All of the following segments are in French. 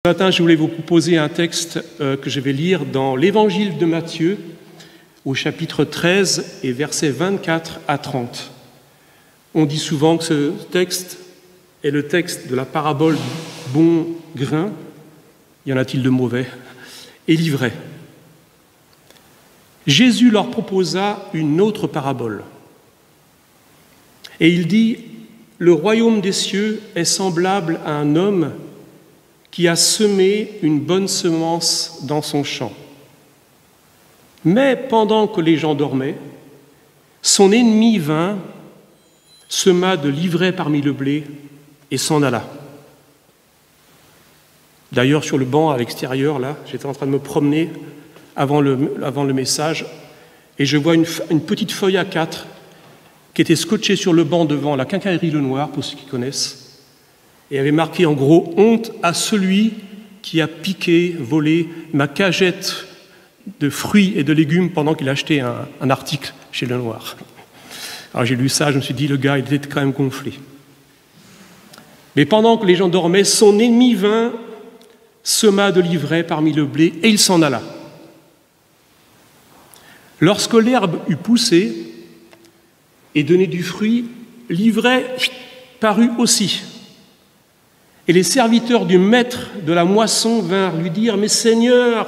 Ce matin, je voulais vous proposer un texte que je vais lire dans l'Évangile de Matthieu, au chapitre 13 et versets 24 à 30. On dit souvent que ce texte est le texte de la parabole du bon grain, y en a-t-il de mauvais, et l'ivraie. Jésus leur proposa une autre parabole. Et il dit, « Le royaume des cieux est semblable à un homme qui a semé une bonne semence dans son champ. Mais pendant que les gens dormaient, son ennemi vint, sema de l'ivraie parmi le blé et s'en alla. » D'ailleurs, sur le banc à l'extérieur, là, j'étais en train de me promener avant le message, et je vois une petite feuille A4 qui était scotchée sur le banc devant la quincaillerie Lenoir, pour ceux qui connaissent, et avait marqué en gros « Honte à celui qui a piqué, volé ma cagette de fruits et de légumes pendant qu'il achetait un article chez Lenoir. » Alors j'ai lu ça, je me suis dit, le gars, il était quand même gonflé. Mais pendant que les gens dormaient, son ennemi vint, sema de l'ivraie parmi le blé, et il s'en alla. Lorsque l'herbe eut poussé et donné du fruit, l'ivraie parut aussi. Et les serviteurs du maître de la moisson vinrent lui dire « Mais Seigneur,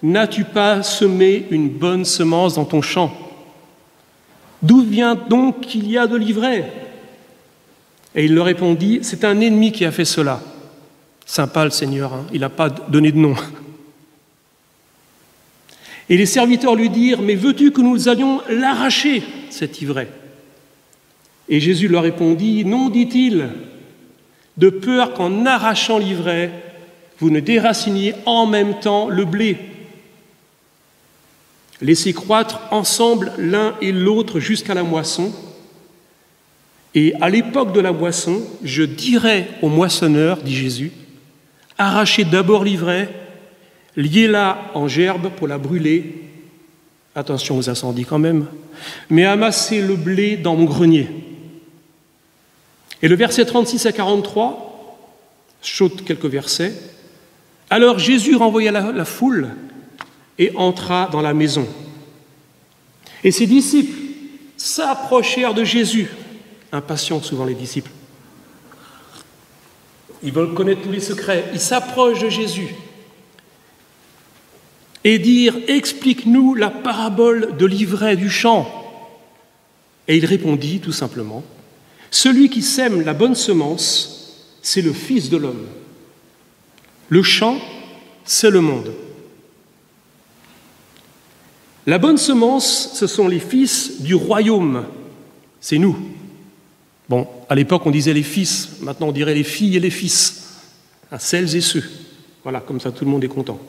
n'as-tu pas semé une bonne semence dans ton champ? D'où vient donc qu'il y a de l'ivraie ?» Et il leur répondit « C'est un ennemi qui a fait cela. » Sympa le Seigneur, hein, il n'a pas donné de nom. Et les serviteurs lui dirent « Mais veux-tu que nous allions l'arracher, cette ivraie ?» Et Jésus leur répondit « Non, dit-il, de peur qu'en arrachant l'ivraie, vous ne déraciniez en même temps le blé. Laissez croître ensemble l'un et l'autre jusqu'à la moisson. Et à l'époque de la moisson, je dirai aux moissonneurs, dit Jésus, arrachez d'abord l'ivraie, liez-la en gerbe pour la brûler, attention aux incendies quand même, mais amassez le blé dans mon grenier. » Et le verset 36 à 43, saute quelques versets. Alors Jésus renvoya la foule et entra dans la maison. Et ses disciples s'approchèrent de Jésus, impatients souvent les disciples. Ils veulent connaître tous les secrets. Ils s'approchent de Jésus et dirent « Explique-nous la parabole de l'ivraie du champ. » Et il répondit tout simplement « Celui qui sème la bonne semence, c'est le Fils de l'homme. Le champ, c'est le monde. La bonne semence, ce sont les fils du royaume. C'est nous. Bon, à l'époque, on disait les fils. Maintenant, on dirait les filles et les fils. Celles et ceux. Voilà, comme ça, tout le monde est content.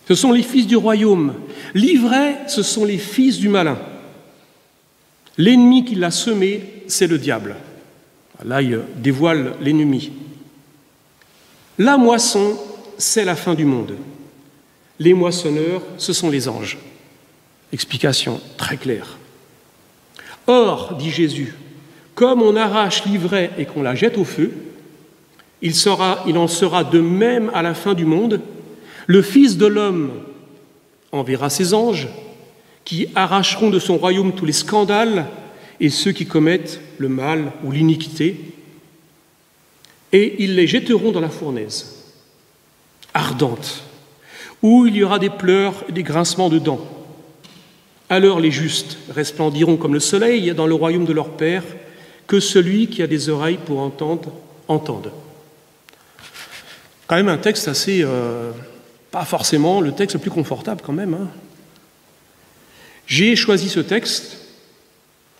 Ce sont les fils du royaume. L'ivraie, ce sont les fils du malin. L'ennemi qui l'a semé, c'est le diable. Là, il dévoile l'ennemi. La moisson, c'est la fin du monde. Les moissonneurs, ce sont les anges. Explication très claire. Or, dit Jésus, comme on arrache l'ivraie et qu'on la jette au feu, il en sera de même à la fin du monde. Le Fils de l'homme enverra ses anges qui arracheront de son royaume tous les scandales et ceux qui commettent le mal ou l'iniquité, et ils les jetteront dans la fournaise ardente, où il y aura des pleurs et des grincements de dents. Alors les justes resplendiront comme le soleil dans le royaume de leur Père, que celui qui a des oreilles pour entendre, entende. Quand même un texte assez... pas forcément le texte le plus confortable quand même, hein. J'ai choisi ce texte,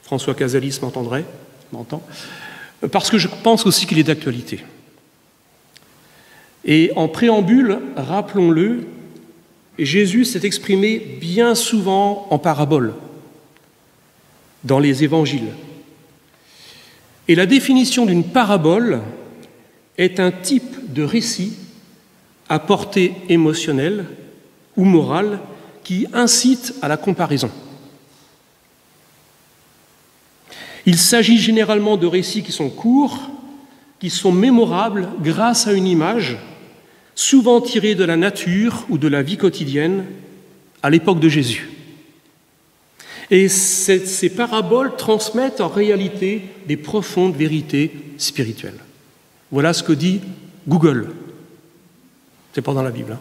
François Casalis m'entend, parce que je pense aussi qu'il est d'actualité. Et en préambule, rappelons-le, Jésus s'est exprimé bien souvent en parabole dans les évangiles. Et la définition d'une parabole est un type de récit à portée émotionnelle ou morale qui incite à la comparaison. Il s'agit généralement de récits qui sont courts, qui sont mémorables grâce à une image souvent tirées de la nature ou de la vie quotidienne à l'époque de Jésus. Et ces paraboles transmettent en réalité des profondes vérités spirituelles. Voilà ce que dit Google. C'est pas dans la Bible.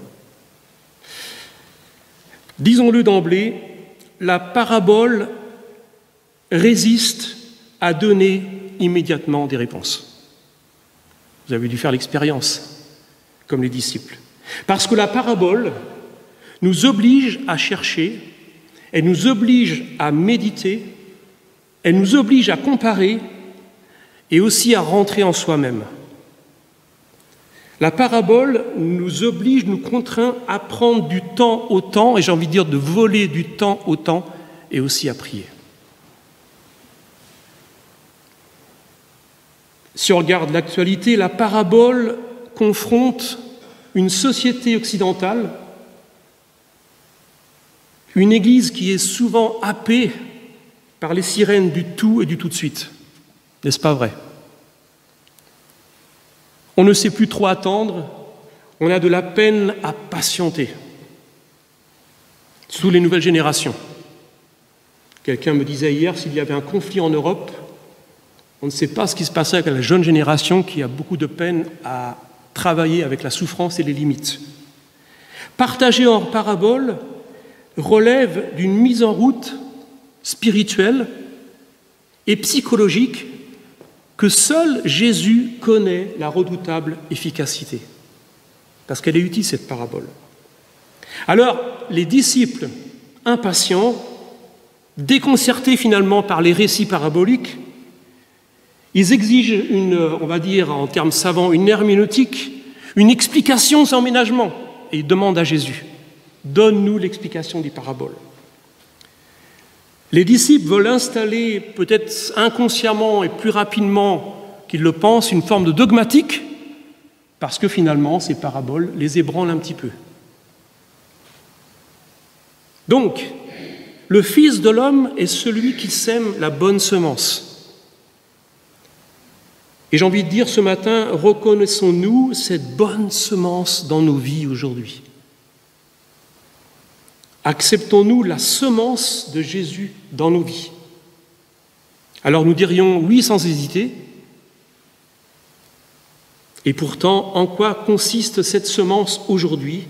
Disons-le d'emblée, la parabole résiste à donner immédiatement des réponses. Vous avez dû faire l'expérience, comme les disciples. Parce que la parabole nous oblige à chercher, elle nous oblige à méditer, elle nous oblige à comparer et aussi à rentrer en soi-même. La parabole nous oblige, nous contraint à prendre du temps au temps, et j'ai envie de dire de voler du temps au temps, et aussi à prier. Si on regarde l'actualité, la parabole confronte une société occidentale, une Église qui est souvent happée par les sirènes du tout et du tout de suite. N'est-ce pas vrai ? On ne sait plus trop attendre, on a de la peine à patienter. Sous les nouvelles générations. Quelqu'un me disait hier, s'il y avait un conflit en Europe, on ne sait pas ce qui se passerait avec la jeune génération qui a beaucoup de peine à travailler avec la souffrance et les limites. Partager en parabole relève d'une mise en route spirituelle et psychologique que seul Jésus connaît la redoutable efficacité, parce qu'elle est utile, cette parabole. Alors, les disciples, impatients, déconcertés finalement par les récits paraboliques, ils exigent on va dire en termes savants, une herméneutique, une explication sans ménagement, et ils demandent à Jésus, donne-nous l'explication des paraboles. Les disciples veulent installer, peut-être inconsciemment et plus rapidement qu'ils le pensent, une forme de dogmatique, parce que finalement, ces paraboles les ébranlent un petit peu. Donc, le Fils de l'homme est celui qui sème la bonne semence. Et j'ai envie de dire ce matin, reconnaissons-nous cette bonne semence dans nos vies aujourd'hui. Acceptons-nous la semence de Jésus dans nos vies? Alors nous dirions oui sans hésiter. Et pourtant, en quoi consiste cette semence aujourd'hui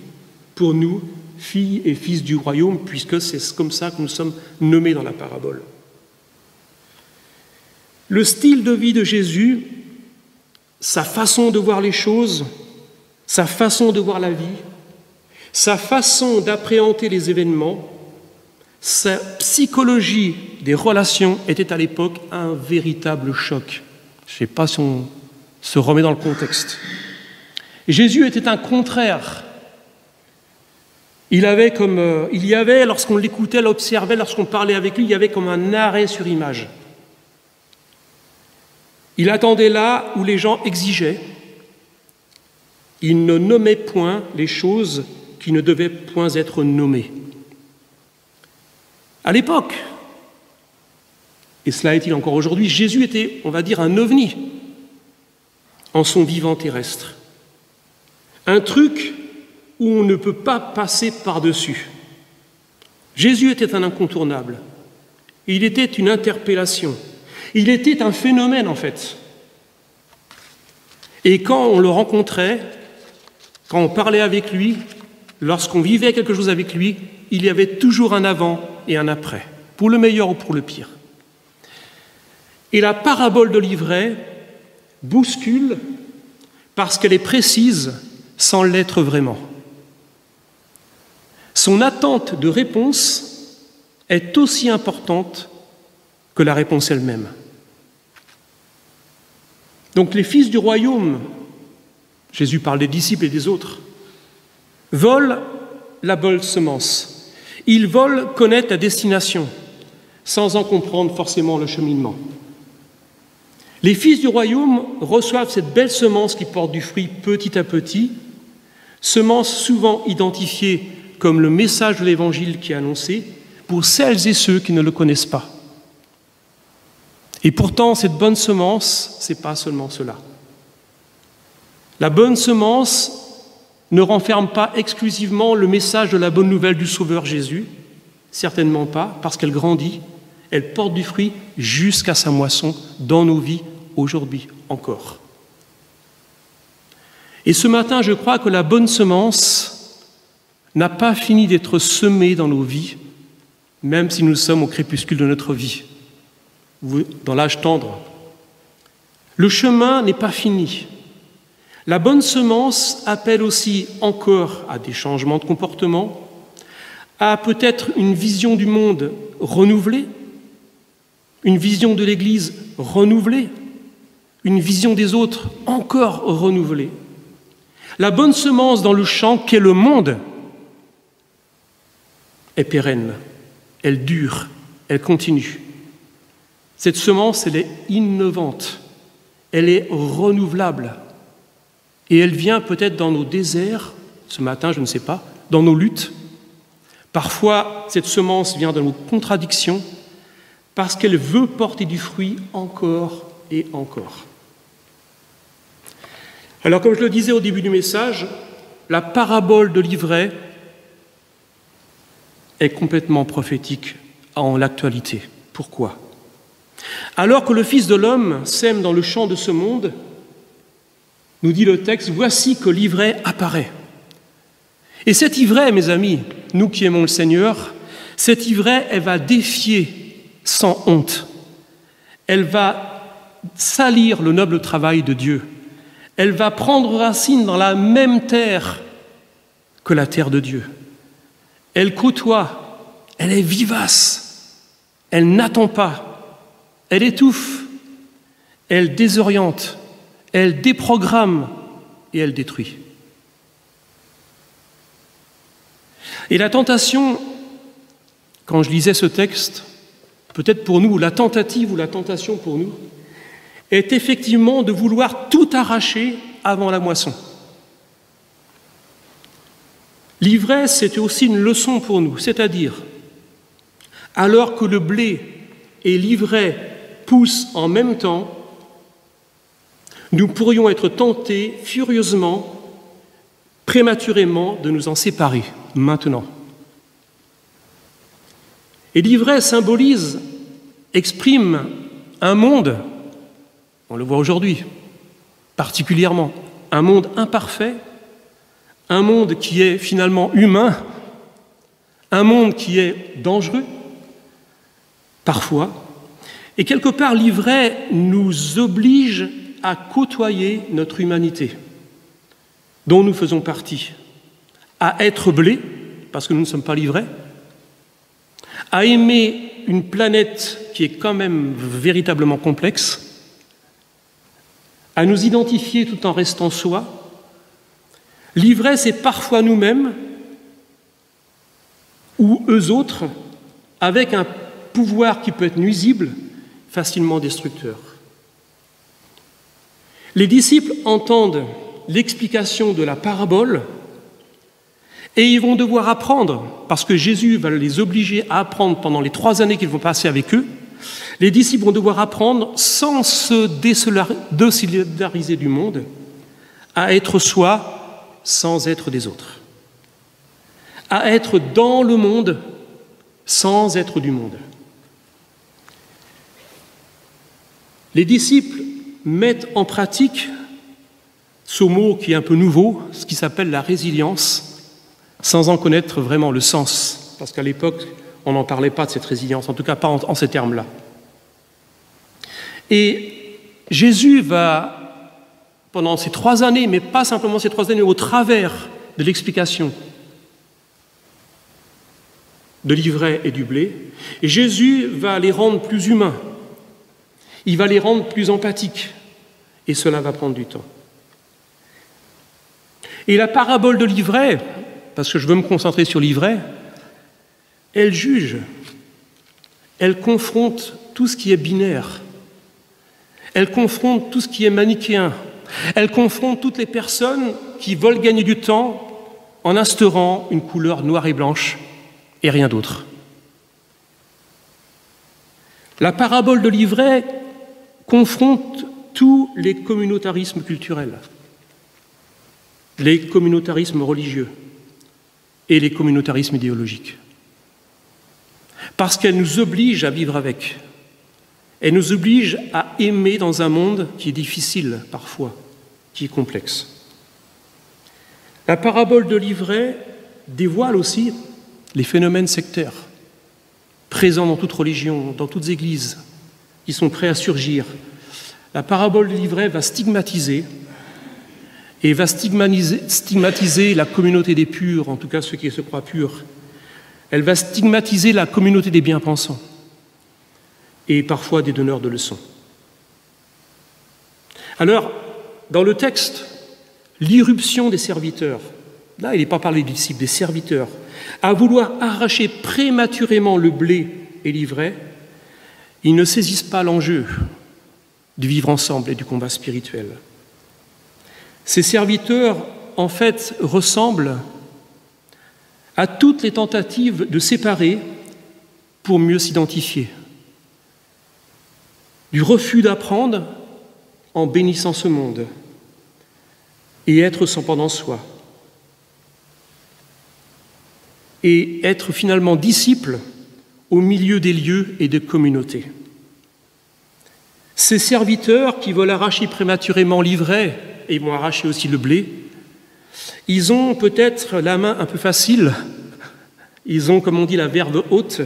pour nous, filles et fils du royaume, puisque c'est comme ça que nous sommes nommés dans la parabole? Le style de vie de Jésus, sa façon de voir les choses, sa façon de voir la vie, sa façon d'appréhender les événements, sa psychologie des relations était à l'époque un véritable choc. Je ne sais pas si on se remet dans le contexte. Jésus était un contraire. Il y avait, lorsqu'on l'écoutait, l'observait, lorsqu'on parlait avec lui, il y avait comme un arrêt sur image. Il attendait là où les gens exigeaient. Il ne nommait point les choses qui ne devaient point être nommées. À l'époque, et cela est-il encore aujourd'hui, Jésus était, on va dire, un ovni en son vivant terrestre. Un truc où on ne peut pas passer par-dessus. Jésus était un incontournable. Il était une interpellation. Il était un phénomène, en fait. Et quand on le rencontrait, quand on parlait avec lui, lorsqu'on vivait quelque chose avec lui, il y avait toujours un avant et un après, pour le meilleur ou pour le pire. Et la parabole de l'ivraie bouscule parce qu'elle est précise sans l'être vraiment. Son attente de réponse est aussi importante que la réponse elle-même. Donc les fils du royaume, Jésus parle des disciples et des autres, volent la bonne semence. Ils veulent connaître la destination, sans en comprendre forcément le cheminement. Les fils du royaume reçoivent cette belle semence qui porte du fruit petit à petit, semence souvent identifiée comme le message de l'Évangile qui est annoncé pour celles et ceux qui ne le connaissent pas. Et pourtant, cette bonne semence, ce n'est pas seulement cela. La bonne semence ne renferme pas exclusivement le message de la bonne nouvelle du Sauveur Jésus, certainement pas, parce qu'elle grandit, elle porte du fruit jusqu'à sa moisson dans nos vies aujourd'hui encore. Et ce matin, je crois que la bonne semence n'a pas fini d'être semée dans nos vies, même si nous sommes au crépuscule de notre vie, dans l'âge tendre. Le chemin n'est pas fini. La bonne semence appelle aussi encore à des changements de comportement, à peut-être une vision du monde renouvelée, une vision de l'Église renouvelée, une vision des autres encore renouvelée. La bonne semence dans le champ qu'est le monde est pérenne, elle dure, elle continue. Cette semence, elle est innovante, elle est renouvelable. Et elle vient peut-être dans nos déserts, ce matin, je ne sais pas, dans nos luttes. Parfois, cette semence vient dans nos contradictions parce qu'elle veut porter du fruit encore et encore. Alors, comme je le disais au début du message, la parabole de l'ivraie est complètement prophétique en l'actualité. Pourquoi ? Alors que le Fils de l'homme sème dans le champ de ce monde, nous dit le texte, voici que l'ivraie apparaît. Et cette ivraie, mes amis, nous qui aimons le Seigneur, cette ivraie, elle va défier sans honte. Elle va salir le noble travail de Dieu. Elle va prendre racine dans la même terre que la terre de Dieu. Elle côtoie, elle est vivace, elle n'attend pas, elle étouffe, elle désoriente, elle déprogramme et elle détruit. Et la tentation, quand je lisais ce texte, peut-être pour nous, la tentative ou la tentation pour nous, est effectivement de vouloir tout arracher avant la moisson. L'ivraie, c'était aussi une leçon pour nous, c'est-à-dire, alors que le blé et l'ivraie poussent en même temps, nous pourrions être tentés furieusement, prématurément, de nous en séparer maintenant. Et l'ivraie symbolise, exprime un monde, on le voit aujourd'hui particulièrement, un monde imparfait, un monde qui est finalement humain, un monde qui est dangereux, parfois, et quelque part l'ivraie nous oblige à côtoyer notre humanité, dont nous faisons partie, à être blé, parce que nous ne sommes pas l'ivraie, à aimer une planète qui est quand même véritablement complexe, à nous identifier tout en restant soi. L'ivraie, c'est parfois nous-mêmes ou eux autres, avec un pouvoir qui peut être nuisible, facilement destructeur. Les disciples entendent l'explication de la parabole et ils vont devoir apprendre, parce que Jésus va les obliger à apprendre pendant les 3 années qu'ils vont passer avec eux. Les disciples vont devoir apprendre, sans se désolidariser du monde, à être soi sans être des autres, à être dans le monde sans être du monde. Les disciples mettent en pratique ce mot qui est un peu nouveau, ce qui s'appelle la résilience, sans en connaître vraiment le sens, parce qu'à l'époque, on n'en parlait pas de cette résilience, en tout cas pas en ces termes-là. Et Jésus va, pendant ces 3 années, mais pas simplement ces 3 années, au travers de l'explication de l'ivraie et du blé, et Jésus va les rendre plus humains, il va les rendre plus empathiques, et cela va prendre du temps. Et la parabole de l'ivraie, parce que je veux me concentrer sur l'ivraie, elle juge, elle confronte tout ce qui est binaire, elle confronte tout ce qui est manichéen, elle confronte toutes les personnes qui veulent gagner du temps en instaurant une couleur noire et blanche et rien d'autre. La parabole de l'ivraie confronte tous les communautarismes culturels. les communautarismes religieux et les communautarismes idéologiques. Parce qu'elle nous oblige à vivre avec. Elle nous oblige à aimer dans un monde qui est difficile parfois, qui est complexe. La parabole de l'ivraie dévoile aussi les phénomènes sectaires, présents dans toute religion, dans toutes églises, qui sont prêts à surgir. La parabole de l'ivraie va stigmatiser la communauté des purs, en tout cas ceux qui se croient purs. Elle va stigmatiser la communauté des bien-pensants et parfois des donneurs de leçons. Alors, dans le texte, l'irruption des serviteurs, là il n'est pas parlé des disciples, des serviteurs, à vouloir arracher prématurément le blé et l'ivraie, ils ne saisissent pas l'enjeu du vivre ensemble et du combat spirituel. Ces serviteurs, en fait, ressemblent à toutes les tentatives de séparer pour mieux s'identifier. Du refus d'apprendre en bénissant ce monde et être cependant soi. Et être finalement disciple au milieu des lieux et des communautés. Ces serviteurs qui veulent arracher prématurément l'ivraie et vont arracher aussi le blé, ils ont peut-être la main un peu facile, ils ont, comme on dit, la verve haute,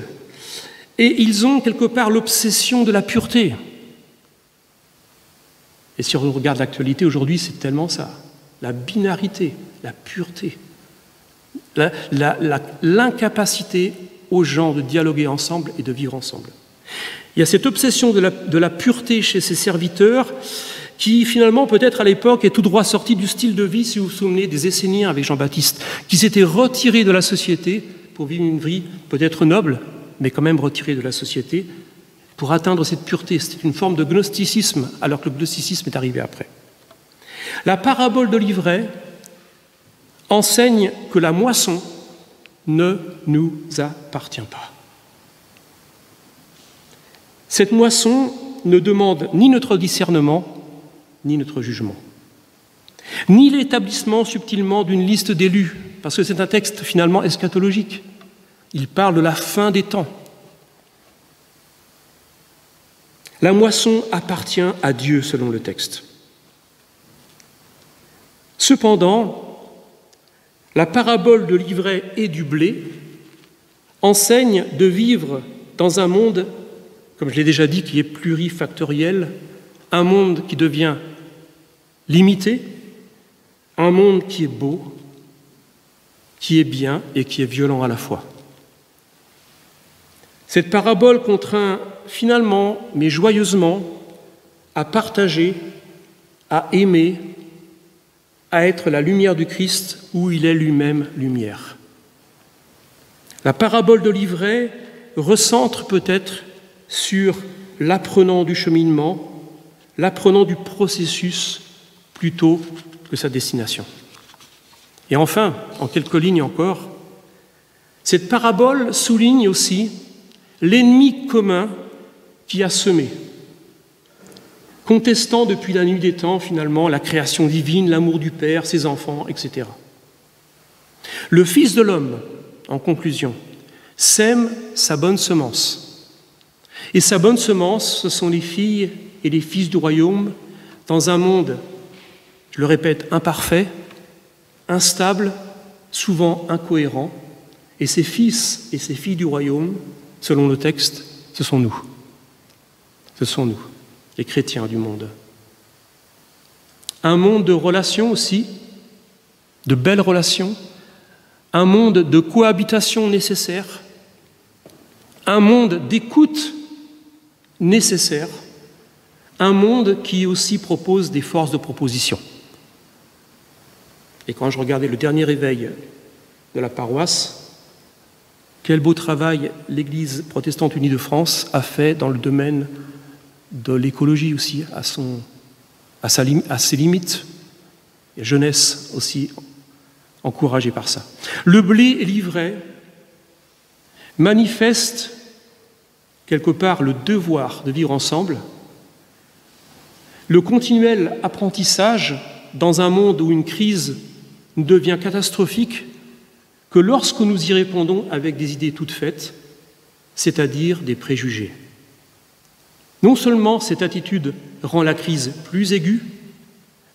et ils ont quelque part l'obsession de la pureté. Et si on regarde l'actualité aujourd'hui, c'est tellement ça, la binarité, la pureté, l'incapacité aux gens de dialoguer ensemble et de vivre ensemble. Il y a cette obsession de la pureté chez ces serviteurs qui, finalement, peut-être à l'époque, est tout droit sorti du style de vie, si vous vous souvenez, des Esséniens avec Jean-Baptiste, qui s'étaient retirés de la société pour vivre une vie peut-être noble, mais quand même retirés de la société, pour atteindre cette pureté. C'était une forme de gnosticisme, alors que le gnosticisme est arrivé après. La parabole de l'ivraie enseigne que la moisson ne nous appartient pas. Cette moisson ne demande ni notre discernement, ni notre jugement, ni l'établissement subtilement d'une liste d'élus, parce que c'est un texte finalement eschatologique. Il parle de la fin des temps. La moisson appartient à Dieu, selon le texte. Cependant, la parabole de l'ivraie et du blé enseigne de vivre dans un monde, comme je l'ai déjà dit, qui est plurifactoriel, un monde qui devient limité, un monde qui est beau, qui est bien et qui est violent à la fois. Cette parabole contraint finalement, mais joyeusement, à partager, à aimer, à être la lumière du Christ où il est lui-même lumière. La parabole de l'ivraie recentre peut-être sur l'apprenant du cheminement, l'apprenant du processus plutôt que sa destination. Et enfin, en quelques lignes encore, cette parabole souligne aussi l'ennemi commun qui a semé, contestant depuis la nuit des temps, finalement, la création divine, l'amour du Père, ses enfants, etc. Le Fils de l'homme, en conclusion, sème sa bonne semence. Et sa bonne semence, ce sont les filles et les fils du royaume dans un monde, je le répète, imparfait, instable, souvent incohérent. Et ces fils et ces filles du royaume, selon le texte, ce sont nous. Ce sont nous, les chrétiens du monde. Un monde de relations aussi, de belles relations, un monde de cohabitation nécessaire, un monde d'écoute nécessaire, un monde qui aussi propose des forces de proposition. Et quand je regardais le dernier réveil de la paroisse, quel beau travail l'Église protestante unie de France a fait dans le domaine de l'écologie aussi, à ses limites, et jeunesse aussi encouragée par ça. Le blé et l'ivraie manifestent quelque part le devoir de vivre ensemble, le continuel apprentissage dans un monde où une crise ne devient catastrophique que lorsque nous y répondons avec des idées toutes faites, c'est-à-dire des préjugés. Non seulement cette attitude rend la crise plus aiguë,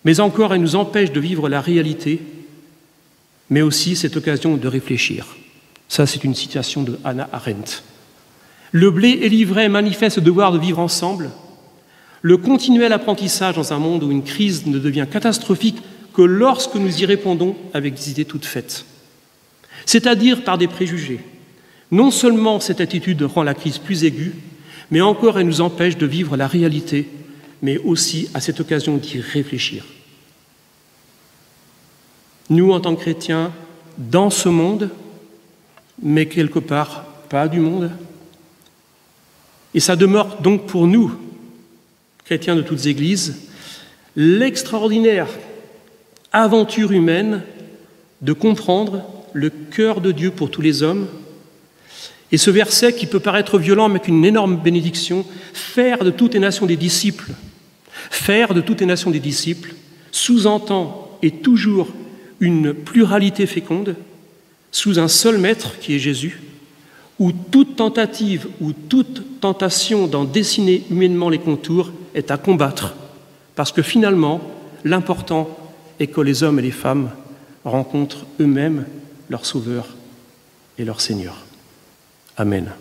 mais encore elle nous empêche de vivre la réalité, mais aussi cette occasion de réfléchir. Ça, c'est une citation de Hannah Arendt. Le blé et l'ivraie manifestent le devoir de vivre ensemble. Le continuel apprentissage dans un monde où une crise ne devient catastrophique que lorsque nous y répondons avec des idées toutes faites, c'est-à-dire par des préjugés. Non seulement cette attitude rend la crise plus aiguë, mais encore elle nous empêche de vivre la réalité, mais aussi à cette occasion d'y réfléchir. Nous, en tant que chrétiens, dans ce monde, mais quelque part pas du monde, et ça demeure donc pour nous, chrétiens de toutes églises, l'extraordinaire aventure humaine de comprendre le cœur de Dieu pour tous les hommes. Et ce verset qui peut paraître violent mais qu'une énorme bénédiction, faire de toutes les nations des disciples, sous-entend et toujours une pluralité féconde, sous un seul maître qui est Jésus, où toute tentative ou toute tentation d'en dessiner humainement les contours est à combattre, parce que finalement, l'important est que les hommes et les femmes rencontrent eux-mêmes leur Sauveur et leur Seigneur. Amen.